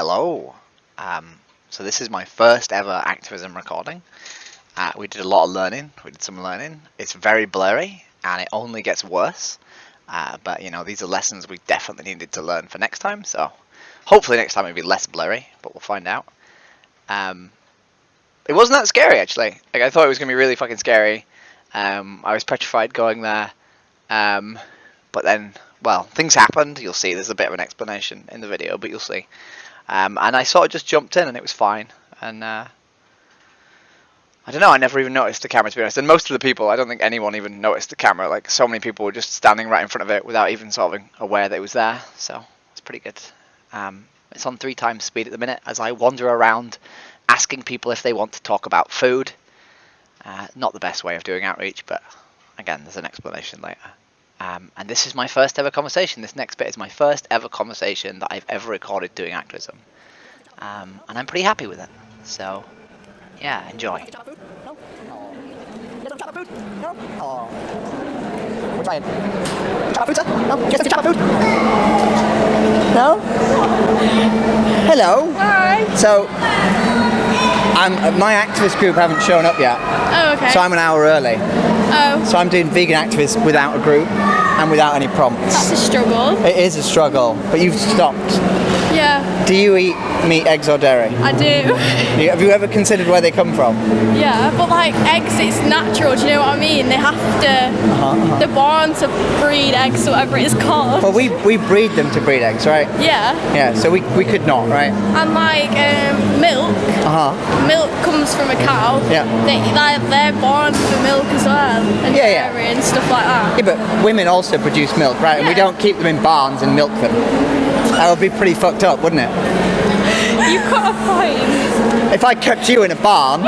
Hello. So this is my first ever activism recording. We did a lot of learning. We did some learning. It's very blurry and it only gets worse. But you know, these are lessons we definitely needed to learn for next time. So hopefully next time it'll be less blurry, but we'll find out. It wasn't that scary actually. Like I thought it was gonna be really fucking scary. I was petrified going there. But then, well, things happened. You'll see. There's a bit of an explanation in the video, but you'll see. And I sort of just jumped in and it was fine. And I don't know, I never even noticed the camera, to be honest. And most of the people, I don't think anyone even noticed the camera. Like, so many people were just standing right in front of it without even sort of aware that it was there. So, it's pretty good. It's on 3 times speed at the minute as I wander around asking people if they want to talk about food. Not the best way of doing outreach, but again, there's an explanation later. And this is my first ever conversation. This next bit is my first ever conversation that I've ever recorded doing activism. And I'm pretty happy with it. So, yeah, enjoy. We're trying. Chocolate food, sir? No? Just a chocolate food? No? Hello. Hi. So, my activist group haven't shown up yet. Oh, okay. So I'm an hour early. Oh. So I'm doing vegan activists without a group and without any prompts. That's a struggle. It is a struggle, but you've stopped. Yeah. Do you eat meat, eggs or dairy? I do. Have you ever considered where they come from? Yeah, but like eggs, it's natural, do you know what I mean? They have to, they're born to breed eggs, or whatever it's called. Well, we breed them to breed eggs, right? Yeah. Yeah, so we could not, right? And like milk, milk comes from a cow. Yeah. They're born for milk as well, and dairy and stuff like that. Yeah, but women also produce milk, right? And we don't keep them in barns and milk them. That would be pretty fucked up, wouldn't it? You've got a point. If I kept you in a barn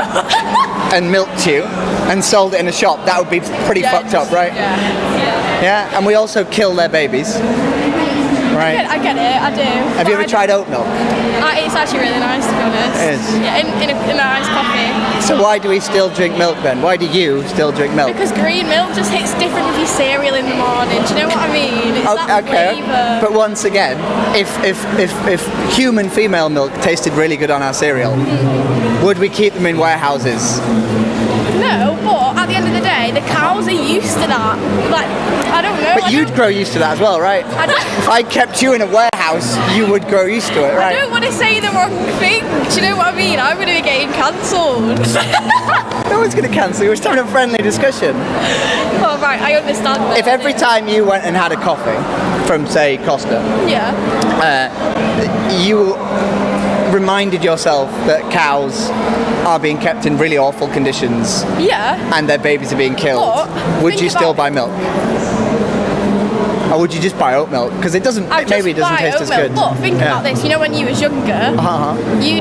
and milked you and sold it in a shop, that would be pretty fucked up, right? Yeah, and we also kill their babies. Right. I get it, I do. Have you ever tried oat milk? It's actually really nice, to be honest. It is? Yeah, in a nice coffee. So why do we still drink milk then? Why do you still drink milk? Because green milk just hits different with your cereal in the morning. Do you know what I mean? It's that flavour. But once again, if human female milk tasted really good on our cereal, would we keep them in warehouses? No, but at the end of the day, the cows are used to that. Like, I don't know. But you'd grow used to that as well, right? If I kept you in a warehouse, you would grow used to it, right? I don't want to say the wrong thing. Do you know what I mean? I'm going to be getting cancelled. No one's going to cancel you. We're just having a friendly discussion. Oh, right, I understand that. If every time you went and had a coffee from, say, Costa, you reminded yourself that cows are being kept in really awful conditions and their babies are being killed, would you still buy milk? Or would you just buy oat milk? Because it doesn't, maybe it doesn't taste as good. But think about this, you know, when you was younger, maybe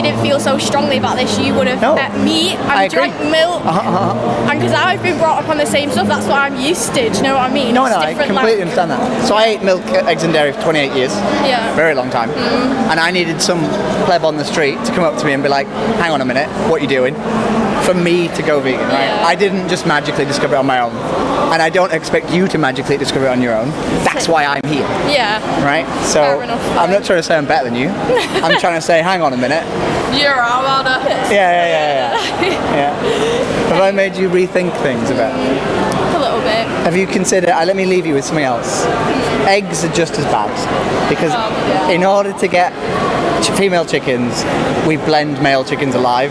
didn't feel so strongly about this, you would have ate meat and drank milk. And because I've been brought up on the same stuff, that's what I'm used to, do you know what I mean? No, I completely understand that. So I ate milk, eggs and dairy for 28 years. Yeah. Very long time. And I needed some pleb on the street to come up to me and be like, hang on a minute, what are you doing? For me to go vegan, right? Yeah. I didn't just magically discover it on my own. And I don't expect you to magically discover it on your own. That's why I'm here. Yeah. Right? So fair enough, I'm not trying to say I'm better than you. I'm trying to say, hang on a minute. You're our Yeah. Have I made you rethink things a bit? A little bit. Have you considered, let me leave you with something else. Eggs are just as bad. Because in order to get female chickens, we blend male chickens alive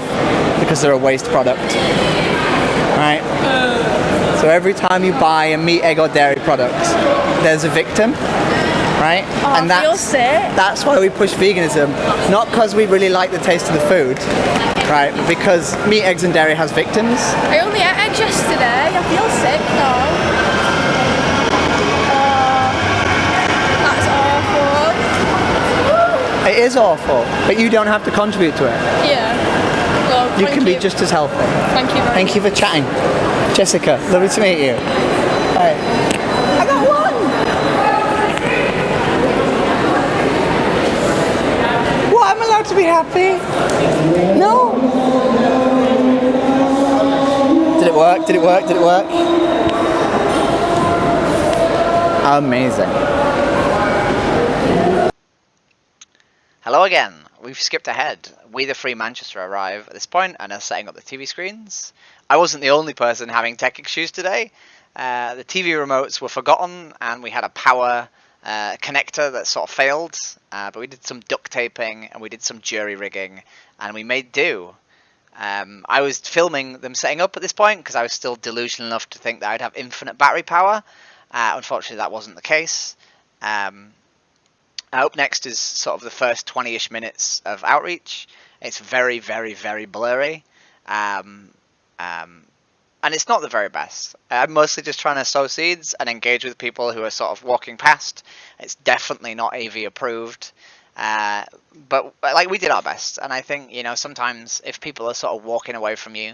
because they're a waste product. Right? So every time you buy a meat, egg or dairy product, there's a victim, right? And I feel sick. That's why we push veganism, not because we really like the taste of the food, right? But because meat, eggs and dairy has victims. I only ate eggs yesterday. I feel sick now. That's awful. It is awful, but you don't have to contribute to it. Yeah. Well, you can be just as healthy. Thank you very much. Thank you for chatting. Jessica, lovely to meet you. Hi. I got one! What, I'm allowed to be happy? No? Did it work? Did it work? Did it work? Amazing. again, we've skipped ahead. We the Free Manchester arrive at this point and are setting up the TV screens. I wasn't the only person having tech issues today. The TV remotes were forgotten, and we had a power connector that sort of failed. But we did some duct taping, and we did some jury rigging, and we made do. I was filming them setting up at this point because I was still delusional enough to think that I'd have infinite battery power. Unfortunately, that wasn't the case. Up next is sort of the first 20-ish minutes of outreach. It's very, very, very blurry. And it's not the very best. I'm mostly just trying to sow seeds and engage with people who are sort of walking past. It's definitely not AV approved. But like, we did our best. And I think, you know, sometimes if people are sort of walking away from you,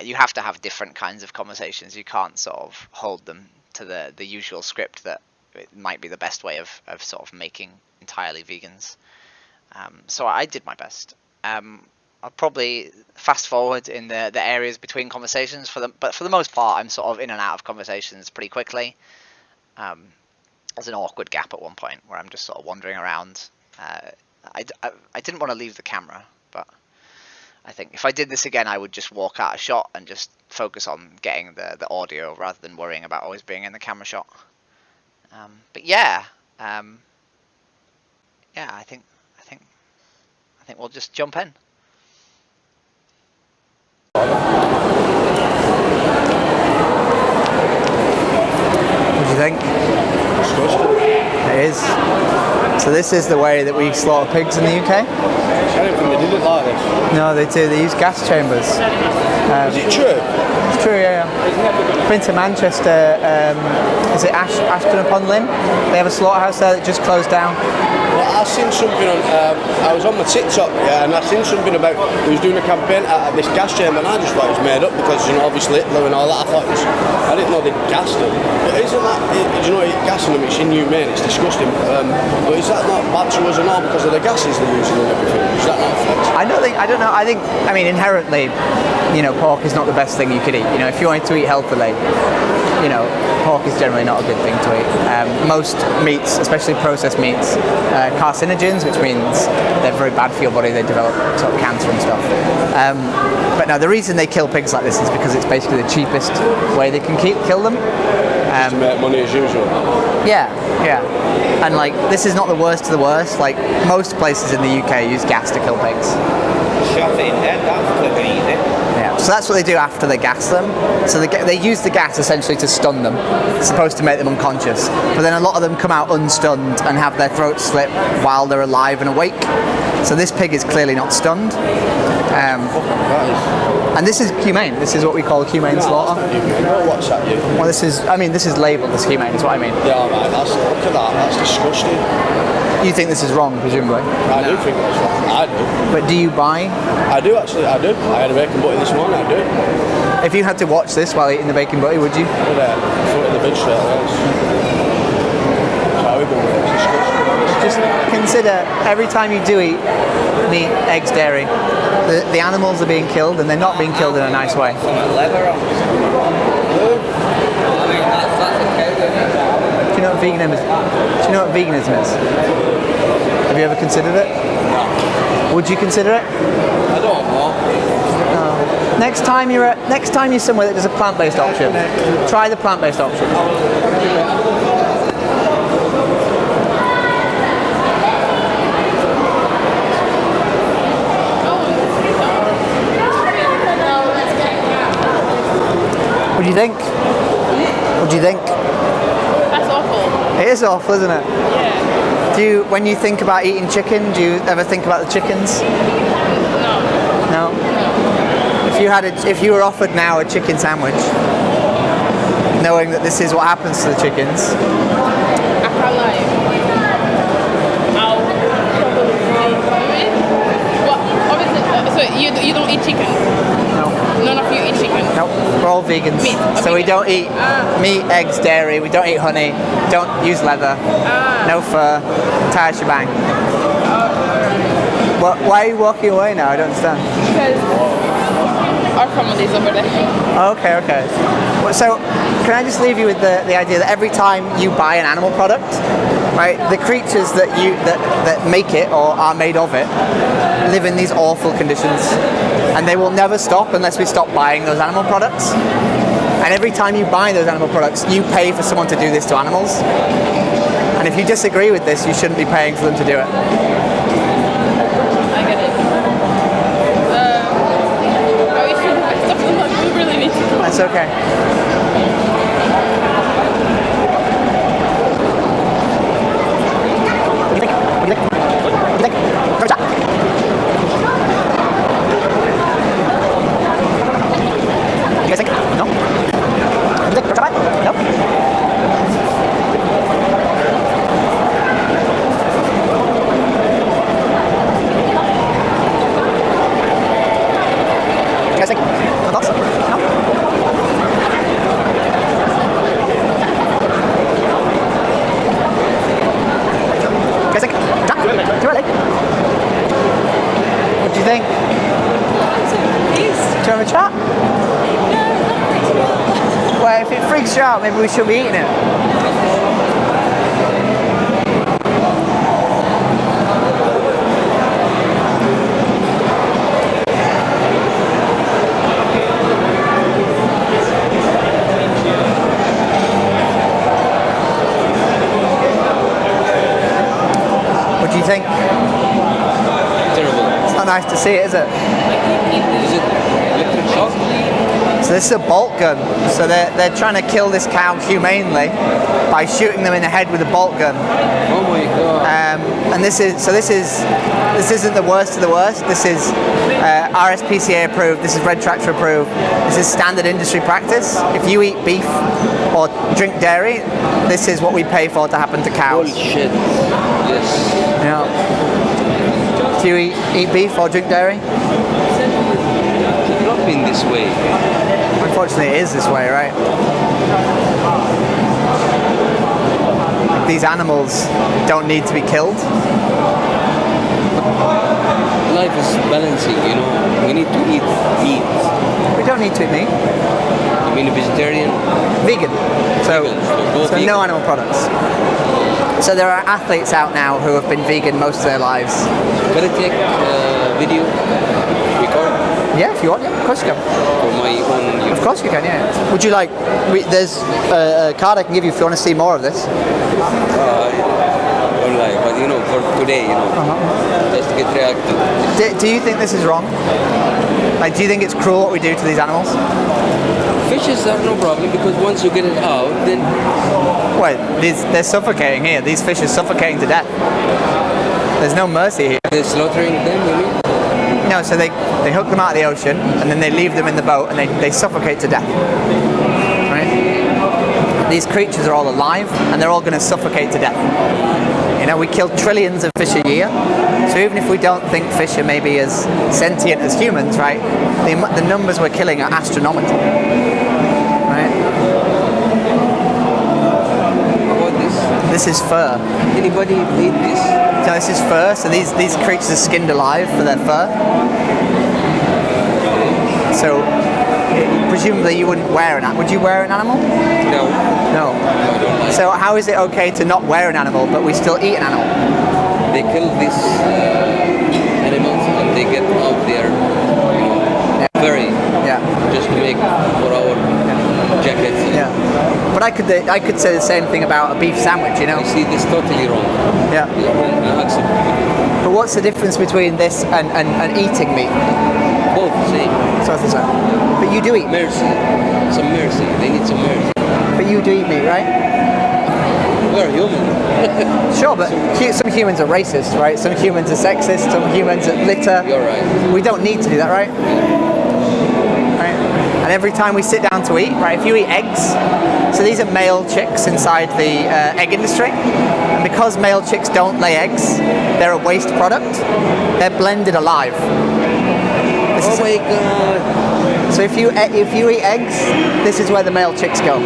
you have to have different kinds of conversations. You can't sort of hold them to the usual script that it might be the best way of sort of making entirely vegans. So I did my best. I'll probably fast forward in the areas between conversations but for the most part, I'm sort of in and out of conversations pretty quickly. There's an awkward gap at one point where I'm just sort of wandering around. I didn't want to leave the camera, but I think if I did this again, I would just walk out of shot and just focus on getting the audio rather than worrying about always being in the camera shot. But yeah, I think we'll just jump in. What do you think? It is. So this is the way that we slaughter pigs in the UK? I don't think they did it like this. No, they do. They use gas chambers. Is it true? It's true, yeah. Been to Manchester, is it Ashton upon Lyne? They have a slaughterhouse there that just closed down. Well, I seen something on, I was on my TikTok, and I seen something about, he was doing a campaign at this gas chamber, and I just thought it was made up because, you know, obviously Hitler and all that. I didn't know they'd gassed them. But isn't that, you know, gassing them, it's inhumane, it's disgusting. But is that not bad to us and all because of the gases they're using and everything? Is that not effective? I don't know. I mean, inherently, you know, pork is not the best thing you could eat. You know, if you wanted to eat healthily, you know, pork is generally not a good thing to eat. Most meats, especially processed meats, carcinogens, which means they're very bad for your body. They develop sort of cancer and stuff. But no, the reason they kill pigs like this is because it's basically the cheapest way they can kill them. To make money as usual. Yeah. And like, this is not the worst of the worst. Like, most places in the UK use gas to kill pigs. Shot it in head, that's quick and easy. Yeah, so that's what they do after they gas them. So they use the gas essentially to stun them. It's supposed to make them unconscious. But then a lot of them come out unstunned and have their throats slit while they're alive and awake. So this pig is clearly not stunned. And this is humane. This is what we call humane slaughter. What's that, you? Well, this is labelled as humane, is what I mean. Yeah, right, look at that, that's disgusting. You think this is wrong, presumably? I do think that's wrong, I do. But do you buy? I do actually, I do. I had a bacon butty this morning, I do. If you had to watch this while eating the bacon butty, would you? Put foot in the bin straight away. It's horrible, it's disgusting. Just consider, every time you do eat meat, eggs, dairy, the animals are being killed, and they're not being killed in a nice way. Leather on. Do you know what veganism is? Have you ever considered it? No. Would you consider it? I don't know. No. Next time you're somewhere that does a plant-based option, try the plant-based option. What do you think? What do you think? That's awful. It is awful, isn't it? Yeah. When you think about eating chicken, do you ever think about the chickens? No. No? If you were offered now a chicken sandwich, knowing that this is what happens to the chickens. I can't lie. I'll probably well, obviously, so you don't eat chicken? No. None of you eat chicken? Nope, we're all vegans. Meat. So we don't eat meat, eggs, dairy, we don't eat honey, don't use leather, no fur, entire shebang. Why are you walking away now? I don't understand. Because our family's over there. Okay. So, can I just leave you with the idea that every time you buy an animal product, right? The creatures that make it or are made of it live in these awful conditions, and they will never stop unless we stop buying those animal products. And every time you buy those animal products, you pay for someone to do this to animals. And if you disagree with this, you shouldn't be paying for them to do it. I get it. We really need to go. That's okay. You guys think? No? You think? Try it? No? You guys think? No thoughts? No? You guys think? Too early? What do you think? Do you have a chat? Well, if it freaks you out, maybe we should be eating it. What do you think? Terrible. It's not nice to see it, is it? Is it electric shock? So this is a bolt gun. So they're trying to kill this cow humanely by shooting them in the head with a bolt gun. Oh my god. And this isn't the worst of the worst. This is RSPCA approved. This is Red Tractor approved. This is standard industry practice. If you eat beef or drink dairy, this is what we pay for to happen to cows. Holy shit. Yes. Yeah. Do you eat beef or drink dairy? It should not be in this way. Unfortunately, it is this way, right? These animals don't need to be killed. Life is balancing, you know. We need to eat meat. We don't need to eat meat. You mean a vegetarian? Vegan. So vegan. no animal products. So there are athletes out now who have been vegan most of their lives. Can I take video? Record? Yeah, if you want, yeah, of course you can. For my own use? Of course you can, yeah. Would you like, there's a card I can give you if you want to see more of this. Online, but you know, for today, you know, just to get reacted. Do you think this is wrong? Like, do you think it's cruel what we do to these animals? Fishes are no problem because once you get it out, then Well, they're suffocating here. These fish are suffocating to death. There's no mercy here. they're slaughtering them, you mean? No, so they hook them out of the ocean and then they leave them in the boat and they suffocate to death. Right? These creatures are all alive and they're all going to suffocate to death. You know, we kill trillions of fish a year. So even if we don't think fish are maybe as sentient as humans, right? The numbers we're killing are astronomical. Right? How about this? This is fur. Anybody eat this? So this is fur. So these creatures are skinned alive for their fur. So presumably you wouldn't wear an animal. Would you wear an animal? No. No. I don't like. So how is it okay to not wear an animal but we still eat an animal? They kill these animals and they get out their, you know, furry, Yeah. just to make for our jackets. Yeah. But I could say the same thing about a beef sandwich, you know? I see this totally wrong. Yeah. I accept it. But what's the difference between this and eating meat? Both same. So I think so. But you do eat meat. Mercy. Some mercy. They need some mercy. But you do eat meat, right? We're human. Sure, but some humans are racist, right? Some humans are sexist, some humans are litter. You're right. We don't need to do that, right? Right? And every time we sit down to eat, right, if you eat eggs, so these are male chicks inside the egg industry, and because male chicks don't lay eggs, they're a waste product. They're blended alive. Oh my god. So if you eat eggs, this is where the male chicks go.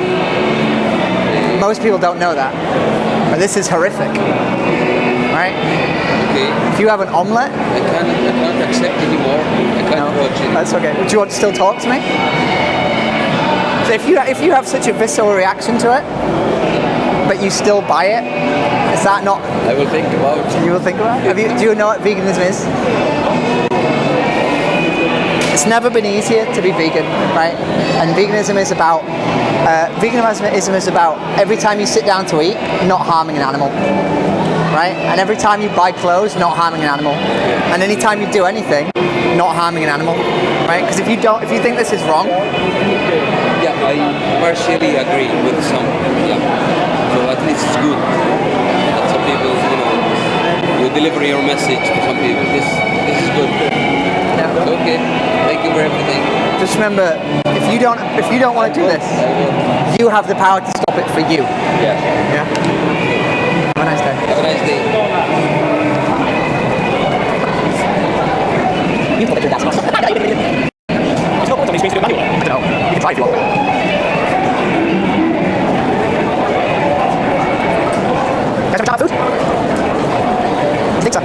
Most people don't know that, but this is horrific, right? Okay. If you have an omelette, I can't accept anymore. I can't watch it. that's okay. Would you want to still talk to me? So if you have such a visceral reaction to it, but you still buy it, Is that not? I will think about it. You will think about it? Do you know what veganism is? It's never been easier to be vegan, right? And veganism is about every time you sit down to eat, not harming an animal, right? And every time you buy clothes, not harming an animal. And any time you do anything, not harming an animal, right? Because if you think this is wrong, yeah, I partially agree with some. Yeah, so at least it's good that some people, you deliver your message to some people. This is good. yeah. Okay, thank you for everything. Just remember, if you don't want to do this, you have the power to stop it for you. Yeah. Yeah. Have a nice day. Have a nice day. You can try if you want. Guys, have a food? I think so.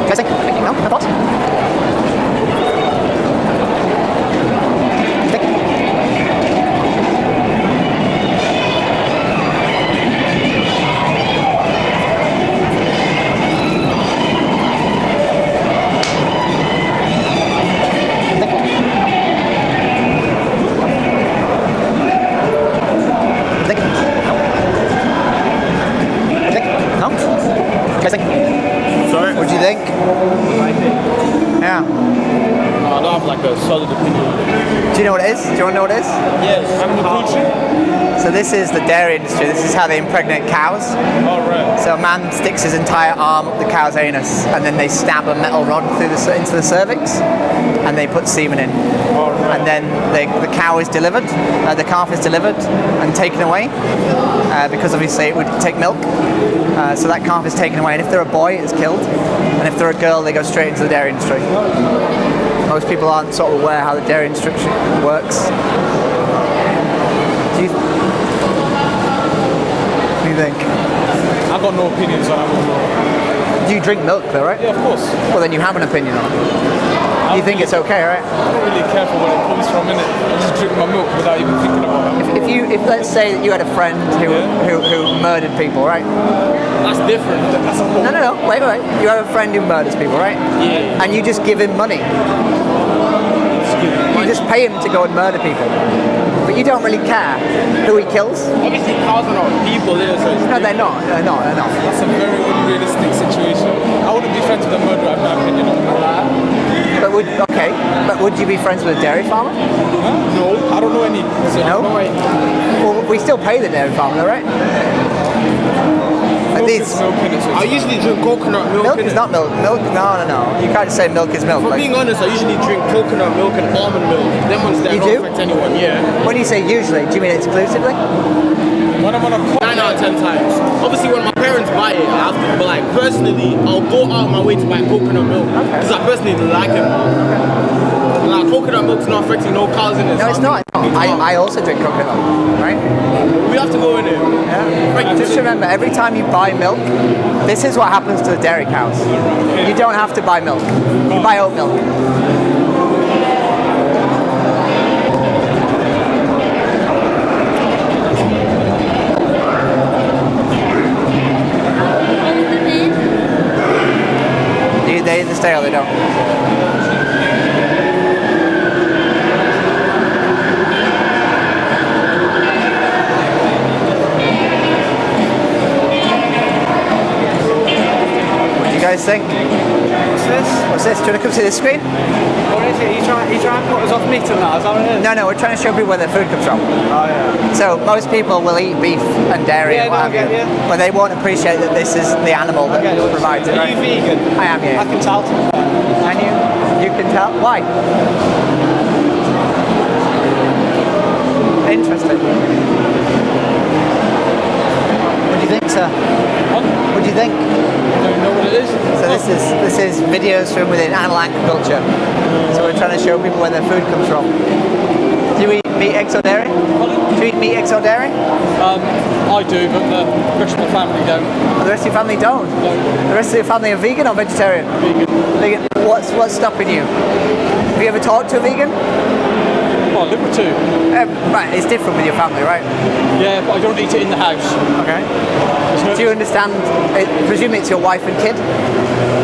You guys think? No? No thoughts? Think? Sorry? What do you think? Yeah. I don't have like a solid opinion. Do you know what it is? Do you want to know what it is? Yes. So this is the dairy industry. This is how they impregnate cows. Oh, right. So a man sticks his entire arm up the cow's anus, and then they stab a metal rod into the cervix, and they put semen in. Oh, right. And then the cow is delivered, the calf is delivered and taken away, because obviously it would take milk. So that calf is taken away, and if they're a boy, it's killed, and if they're a girl, they go straight into the dairy industry. Most people aren't sort of aware how the dairy industry works. What do you think? I've got no opinions on that. Do you drink milk though, right? Yeah, of course. Well, then you have an opinion on it. You think it's okay, right? I don't really care for where it comes from, innit? I just drink my milk without even thinking about it. If let's say that you had a friend who murdered people, right? That's different. That's a whole... No. Wait. You have a friend who murders people, right? Yeah. And you just give him money. You just pay him to go and murder people. But you don't really care who he kills. Obviously, cows are not people, innit? So No, they're not. They're not. that's a very unrealistic situation. I wouldn't be friends with a murderer, in my opinion. But would you be friends with a dairy farmer? No, I don't know any. So No? Well, we still pay the dairy farmer, though, right? Like these. I usually drink coconut milk. Milk is not milk. Milk, no. You can't say milk is milk. For being honest, I usually drink coconut milk and almond milk. Them ones that You don't do? affect anyone, yeah. When you say usually, do you mean exclusively? When I'm on a 9 out of 10 times. Obviously, when my parents buy it, I have to. But like personally, I'll go out of my way to buy coconut milk because I personally like it. Like coconut milk's not affecting no cows in it. No, it's not. I also drink coconut milk, right? We have to go in it. Yeah. Just remember, every time you buy milk, this is what happens to the dairy cows. You don't have to buy milk. You buy oat milk. They either stay or they don't. What do you guys think? What's this? What's this? Do you want to come see this screen? What is it? You trying to put us off meat and that? Is that what it is? No, we're trying to show people where their food comes from. Oh, yeah. So most people will eat beef and dairy Yeah, and what no, I have you, get you. but they won't appreciate that this is the animal that Okay, provides it. Are Right? you vegan? I am, yeah. I can tell. And you can tell why. Interesting. What do you think, sir? What do you think? I don't know what it is. So this is videos from within animal agriculture. So we're trying to show people where their food comes from. Do you eat meat, eggs, or dairy? Do you eat meat, eggs, or dairy? I do, but the rest of my family don't. Oh, the rest of your family don't. The rest of your family are vegan or vegetarian? Vegan. Vegan. What's stopping you? Have you ever talked to a vegan? Well, I live with two. Right, it's different with your family, right? Yeah, but I don't eat it in the house. Okay. Do you understand? I presume it's your wife and kid.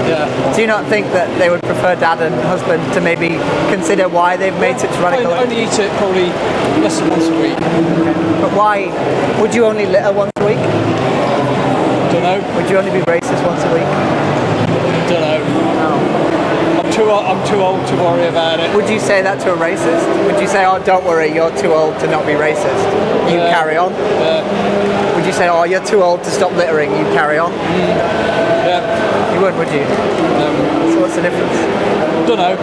Yeah. Do you not think that they would prefer dad and husband to maybe consider why they've made such radical? I only eat it probably less than once a week. Okay. But why would you only litter once a week? Don't know. Would you only be racist once a week? Don't know. No. I'm too old to worry about it. Would you say that to a racist? Would you say, oh, don't worry, you're too old to not be racist? You carry on? Yeah. Would you say, oh, you're too old to stop littering, you carry on? Yeah. You would you? So what's the difference? Don't know.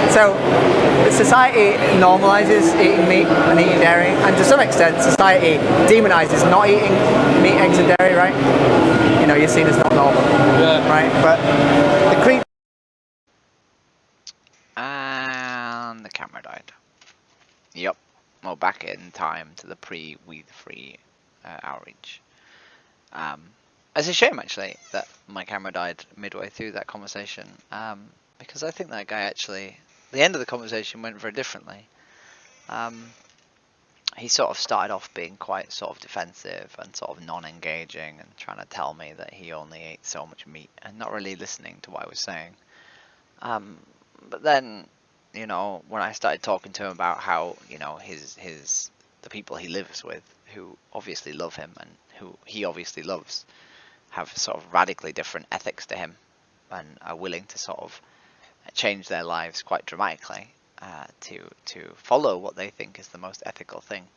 So, society normalises eating meat and eating dairy, and to some extent, society demonises not eating meat, eggs and dairy, right? You know, you're seen as not normal, right? But the creep. And the camera died. Yep. Well, back in time to the pre-Weed Free outreach. It's a shame actually that my camera died midway through that conversation, because I think that guy actually, the end of the conversation went very differently. He sort of started off being quite sort of defensive and sort of non-engaging and trying to tell me that he only ate so much meat and not really listening to what I was saying. But then, you know, when I started talking to him about how, you know, the people he lives with, who obviously love him and who he obviously loves, have sort of radically different ethics to him and are willing to sort of change their lives quite dramatically to follow what they think is the most ethical thing,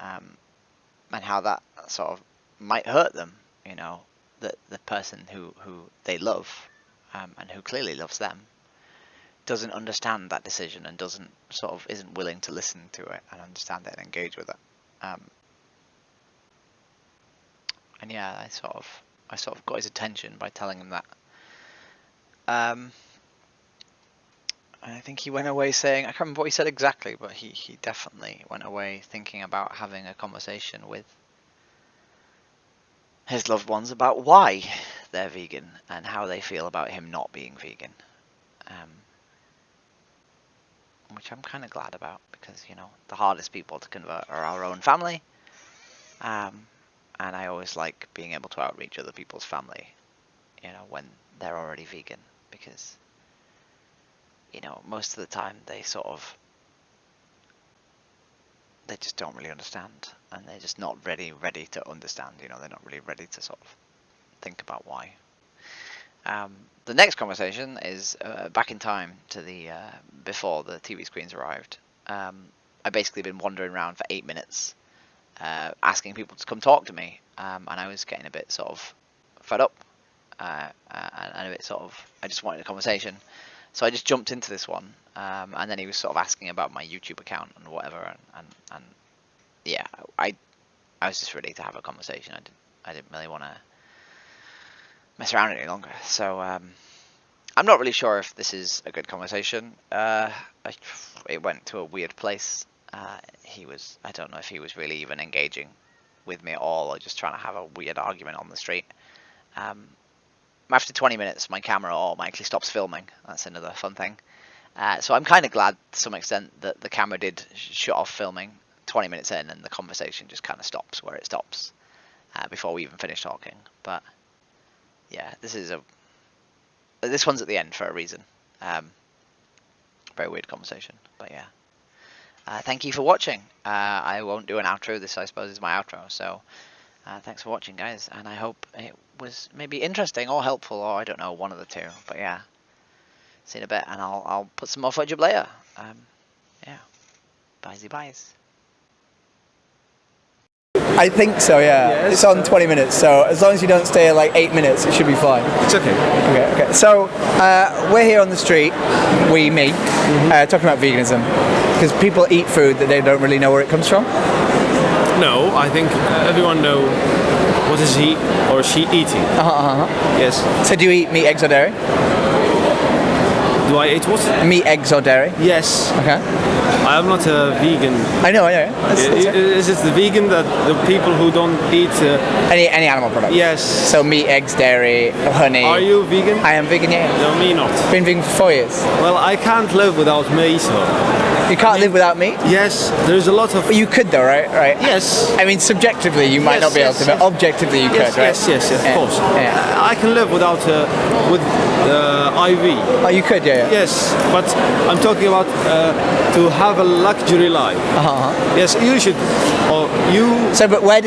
and how that sort of might hurt them, you know, that the person who they love and who clearly loves them doesn't understand that decision and isn't willing to listen to it and understand it and engage with it. And yeah, I sort of got his attention by telling him that. And I think he went away saying, I can't remember what he said exactly, but he definitely went away thinking about having a conversation with his loved ones about why they're vegan and how they feel about him not being vegan. Which I'm kind of glad about, because, you know, the hardest people to convert are our own family. And I always like being able to outreach other people's family, you know, when they're already vegan, because, you know, most of the time they just don't really understand, and they're just not ready to understand, you know, they're not really ready to sort of think about why. The next conversation is back in time to the before the TV screens arrived. I basically been wandering around for 8 minutes, asking people to come talk to me, and I was getting a bit sort of fed up, and a bit sort of, I just wanted a conversation, so I just jumped into this one, and then he was sort of asking about my YouTube account and whatever, and yeah, I was just ready to have a conversation. I didn't really want to mess around any longer, so I'm not really sure if this is a good conversation. It went to a weird place. I don't know if he was really even engaging with me at all, or just trying to have a weird argument on the street. After 20 minutes, my camera automatically stops filming. That's another fun thing. So I'm kind of glad to some extent that the camera did shut off filming 20 minutes in, and the conversation just kind of stops where it stops before we even finish talking. But yeah, this one's at the end for a reason. Very weird conversation, but yeah. Thank you for watching. I won't do an outro. This, I suppose, is my outro. So thanks for watching, guys, and I hope it was maybe interesting or helpful, or I don't know, one of the two. But yeah, see you in a bit, and I'll put some more footage up later. Yeah, byes. I think so, yeah. Yes. It's on 20 minutes, so as long as you don't stay like 8 minutes, it should be fine. It's okay. Okay. So we're here on the street, me, talking about veganism, because people eat food that they don't really know where it comes from. No, I think everyone knows what is he or she eating. Yes. So do you eat meat, eggs or dairy? Do I eat what? Meat, eggs or dairy? Yes. Okay. I am not a vegan. I know. Is it the vegan that the people who don't eat any animal product? Yes. So meat, eggs, dairy, honey. Are you vegan? I am vegan, yeah. No, me not. Been vegan for 4 years. Well, I can't live without miso. You can't live without meat? Yes, there's a lot of. But you could though, right? Right. Yes. I mean, subjectively you might Yes, not be able yes, to, but yes. objectively you Yes, could, right? yes, of course. Yeah. I can live without with IV. Oh, you could, yeah. Yes, but I'm talking about to have a luxury life. Yes, you should, or you. So, but where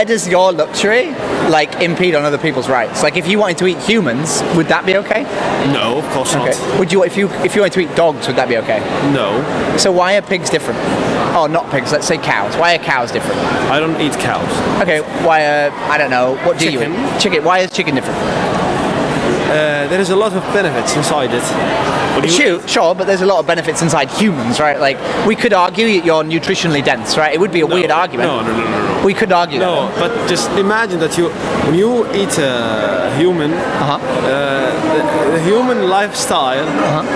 does your luxury like impede on other people's rights? Like, if you wanted to eat humans, would that be okay? No, of course not. Would you, if you wanted to eat dogs, would that be okay? No. So why are pigs different? Oh, not pigs. Let's say cows. Why are cows different? I don't eat cows. Okay. Why? I don't know. What do you Chicken. eat? Chicken. Why is chicken different? There is a lot of benefits inside it. Sure, but there's a lot of benefits inside humans, right? Like, we could argue you're nutritionally dense, right? It would be a weird argument. No. We could argue No, that. but just imagine that when you eat a human, the human lifestyle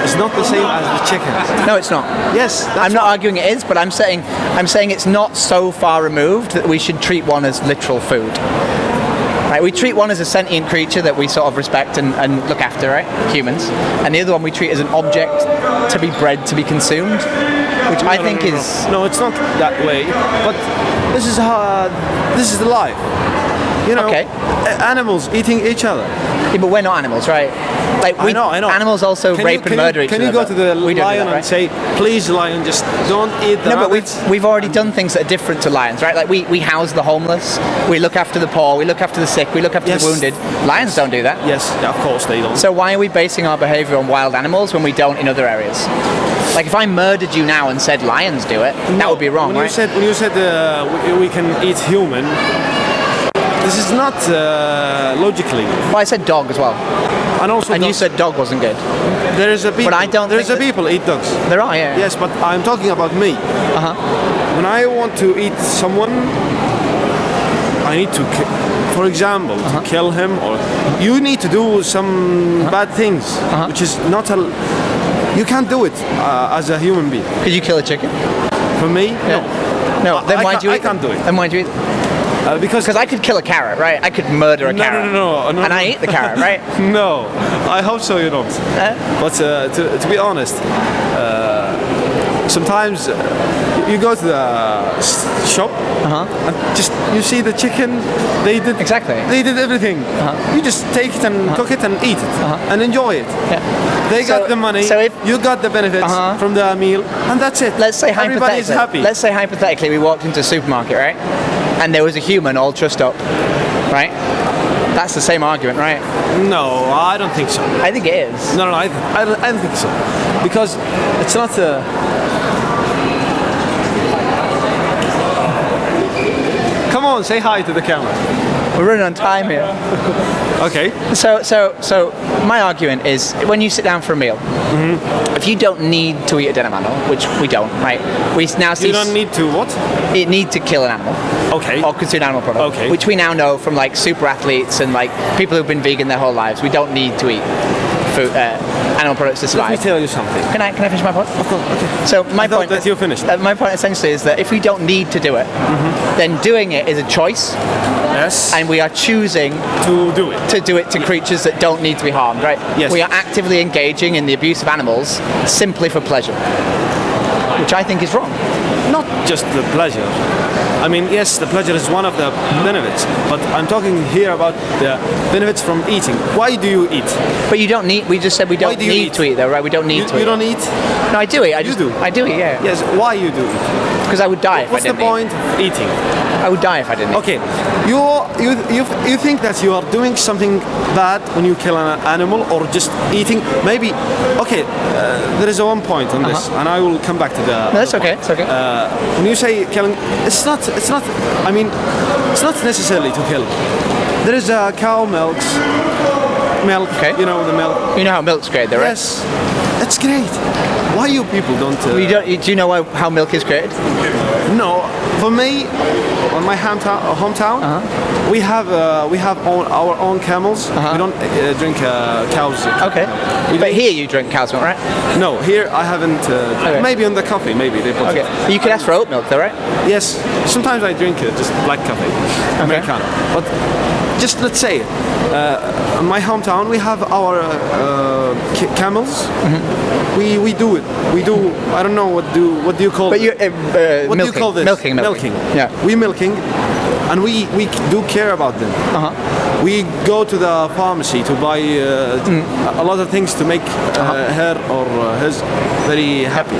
is not the same as the chicken. No, it's not. Yes, I'm not arguing it is, but I'm saying it's not so far removed that we should treat one as literal food. Right, we treat one as a sentient creature that we sort of respect and look after, right? Humans. And the other one we treat as an object to be bred, to be consumed, which I think is... No, it's not that way, but this is the life. You know, animals eating each other. Yeah, but we're not animals, right? Like, I know. Animals also rape and murder each other. Can you go to the lion that, right? and say, please, lion, just don't eat the rabbits? But we've already done things that are different to lions, right? Like, we house the homeless, we look after the poor, we look after the sick, we look after the wounded. Lions don't do that. Yes, of course they don't. So why are we basing our behaviour on wild animals when we don't in other areas? Like, if I murdered you now and said lions do it, that would be wrong, when right? When you said we can eat human, this is not logically. Well, I said dog as well. And you said dog wasn't good. There is a people. But I don't. There is a people eat dogs. There are, yeah. Yes, but I'm talking about me. When I want to eat someone, I need to, for example, to kill him, or you need to do some bad things, which is not a. You can't do it as a human being. Could you kill a chicken? For me, no. Then why do you eat I can't do it. Then why do you eat it? Because I could kill a carrot, right? I could murder a carrot. No. And I eat the carrot, right? No, I hope so you don't. But to be honest, sometimes you go to the shop and just you see the chicken. They did everything. You just take it and cook it and eat it and enjoy it. They got the money. So if you got the benefits from the meal, and that's it. Let's say everybody's happy. Let's say hypothetically we walked into a supermarket, right? And there was a human all trussed up, right? That's the same argument, right? No, I don't think so. I think it is. No, I don't think so. Because it's not a... Come on, say hi to the camera. We're running on time here. Okay. So my argument is, when you sit down for a meal, if you don't need to eat a dead animal, which we don't, right? We now see... You don't need to what? It need to kill an animal. Okay. Or consume an animal product. Okay. Which we now know from like super athletes and like people who've been vegan their whole lives. We don't need to eat food, animal products to survive. Let me tell you something. Can I finish my point? Of course. Okay. So my point that you're finished. My point essentially is that if we don't need to do it, then doing it is a choice. Yes. And we are choosing to do it to creatures that don't need to be harmed, right? Yes. We are actively engaging in the abuse of animals simply for pleasure, which I think is wrong. Not just the pleasure. I mean, yes, the pleasure is one of the benefits, but I'm talking here about the benefits from eating. Why do you eat? But you don't need. We just said we don't need to eat, though, right? We don't need to. You eat. don't eat? No, I do eat. I do eat. Yeah. Yes. Why you do eat? Because I would die if I didn't. What's the point of eating? I would die if I didn't. Okay, you think that you are doing something bad when you kill an animal or just eating? Maybe. Okay, there is one point on this, and I will come back to the. No, that's okay. It's okay. When you say killing, it's not. I mean, it's not necessarily to kill. There is a cow milk. Okay. You know the milk. You know how milk's created, though, right? Yes, it's great. Why you people don't? Do you know how milk is created? No, for me, on my hometown, we have our own camels. We don't drink cow's milk. Okay. But here you drink cow's milk, right? No, here I haven't. Maybe on the coffee, maybe they put. Okay. It. You could ask for oat milk, though, right? Yes. Sometimes I drink just black coffee, Americano. But just let's say, in my hometown we have our camels. We do it. We do. I don't know what do you call? But you what milking, do you call this? milking. Yeah. We milking, and we do care about them. We go to the pharmacy to buy a lot of things to make her or his very happy.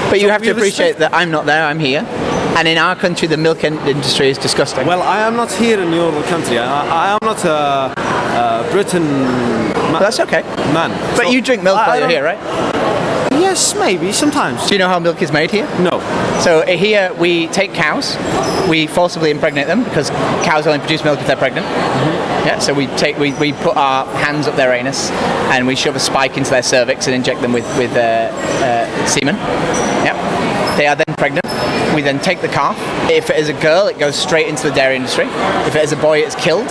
But you So have to we appreciate that I'm not there, I'm here. And in our country, the milk industry is disgusting. Well, I am not here in your country. I am not a Britain That's okay. man. But So you drink milk while you're don't- here, right? Yes, maybe, sometimes. Do you know how milk is made here? No. So here we take cows, we forcibly impregnate them because cows only produce milk if they're pregnant. Yeah, so we put our hands up their anus and we shove a spike into their cervix and inject them with semen. Yeah. They are then pregnant. We then take the calf. If it is a girl, it goes straight into the dairy industry. If it is a boy, it's killed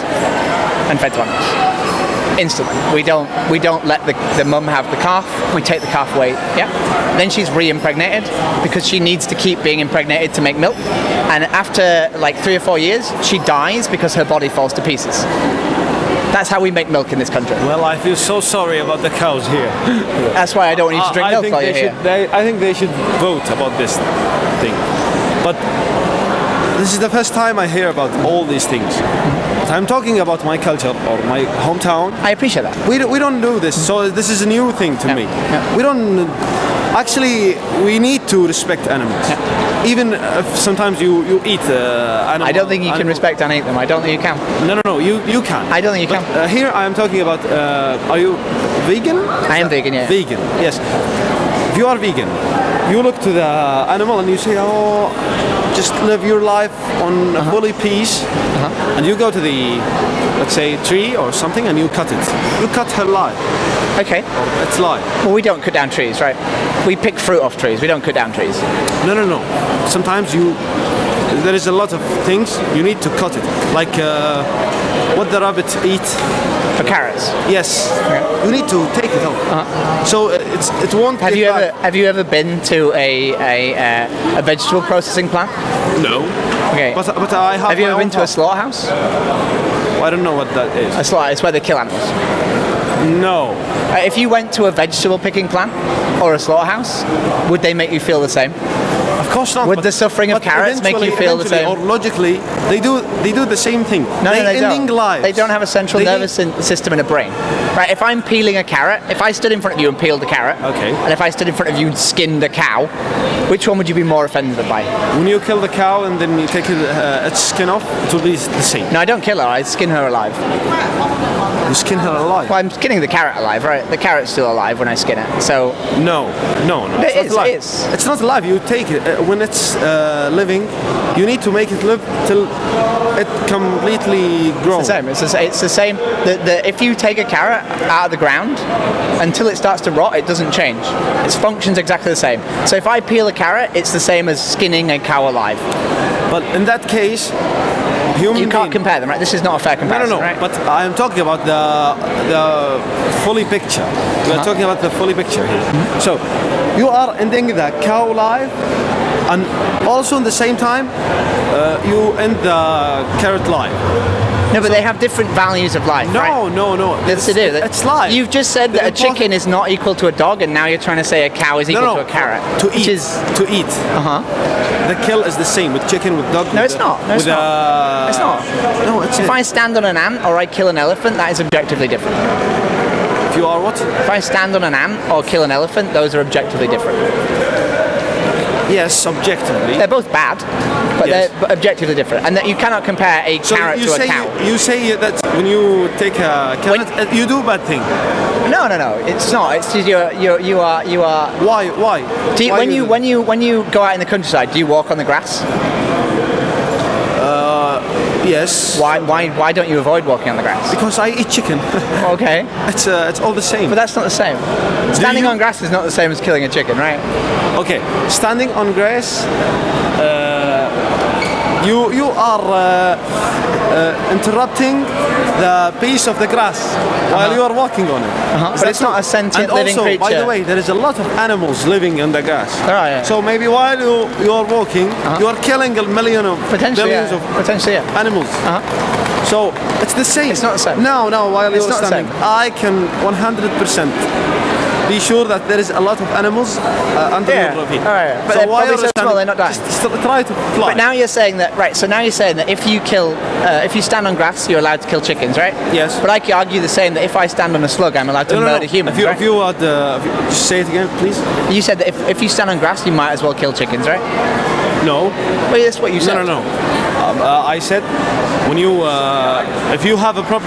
and fed to animals. Instantly. We don't let the mum have the calf. We take the calf away. Yeah. Then she's re-impregnated because she needs to keep being impregnated to make milk. And after like 3 or 4 years, she dies because her body falls to pieces. That's how we make milk in this country. Well, I feel so sorry about the cows here. That's why I don't want you to drink milk while you're here. I think they should vote about this thing. But this is the first time I hear about all these things. But I'm talking about my culture or my hometown. I appreciate that. We don't do this, so this is a new thing to me. Yeah. We don't. Actually, we need to respect animals. Even if sometimes you eat animals. I don't think you can respect and eat them. I don't think you can. No, you can. I don't think you can. Here I am talking about. Are you vegan? I am vegan, yeah. Vegan, yes. If you are vegan, you look to the animal and you say, oh, just live your life on a fully peace, and you go to the, let's say, tree or something, and you cut it. You cut her life. Okay. Or its life. Well, we don't cut down trees, right? We pick fruit off trees. We don't cut down trees. No. Sometimes there is a lot of things you need to cut it. Like what the rabbit eat. For carrots. Yes. Okay. You need to take it off. So it won't. Have you ever been to a vegetable processing plant? No. Okay. But I have. Have you my ever own been to a slaughterhouse? I don't know what that is. A slaughter. It's where they kill animals. No. If you went to a vegetable picking plant or a slaughterhouse, would they make you feel the same? Of course not. Would the suffering of carrots make you feel the same? Or logically, they do the same thing. No, they ending don't. Lives. They don't have a central nervous system in a brain. Right? If I'm peeling a carrot, if I stood in front of you and peeled a carrot, okay, and if I stood in front of you and skinned a cow, which one would you be more offended by? When you kill the cow and then you take its skin off, it will be the same. No, I don't kill her. I skin her alive. You skin her alive? Well, I'm skinning the carrot alive, right? The carrot's still alive when I skin it. So no. It is. It's not alive. You take it when it's living. You need to make it live till it completely grows. It's the same. If you take a carrot out of the ground until it starts to rot, it doesn't change. Its function's exactly the same. So if I peel a carrot, it's the same as skinning a cow alive. But in that case, you can't compare them, right? This is not a fair comparison. No. Right? But I am talking about the fully picture. We are talking about the fully picture here. So you are ending the cow life, and also at the same time you end the carrot life. No, but they have different values of life, right? No. Yes, they do. It's life. You've just said that a chicken is not equal to a dog, and now you're trying to say a cow is equal to a carrot. To eat. The kill is the same with chicken, with dog. No, it's not. No, it's not. It's not. No, it's If I stand on an ant or I kill an elephant, that is objectively different. If you are what? If I stand on an ant or kill an elephant, those are objectively different. Yes, objectively. They're both bad, but they're objectively different, and that you cannot compare a carrot to a cow. You say that when you take a carrot, you do bad thing. No, it's not. It's just you are. Why? When you go out in the countryside, do you walk on the grass? Yes. Why don't you avoid walking on the grass? Because I eat chicken. Okay. It's all the same. But that's not the same. Standing on grass is not the same as killing a chicken, right? Okay. Standing on grass, you are interrupting the piece of the grass while you are walking on it. But it's not a sentient living creature. And also, by the way, there is a lot of animals living in the grass. Right. So maybe while you are walking, you are killing a million of billions of potentially animals. So it's the same. It's not the same. No, while It's you're not the standing, same. I can 100% be sure that there is a lot of animals under your feet. All right. But So they're while probably you're so small standing, they're not dying. just try to fly. But now you're saying that, right? So now you're saying that if you stand on grass, you're allowed to kill chickens, right? Yes. But I could argue the same that if I stand on a slug, I'm allowed to murder humans. If you are just say it again, please. You said that if you stand on grass, you might as well kill chickens, right? No. Well, that's what you said. No. I said when you if you have a problem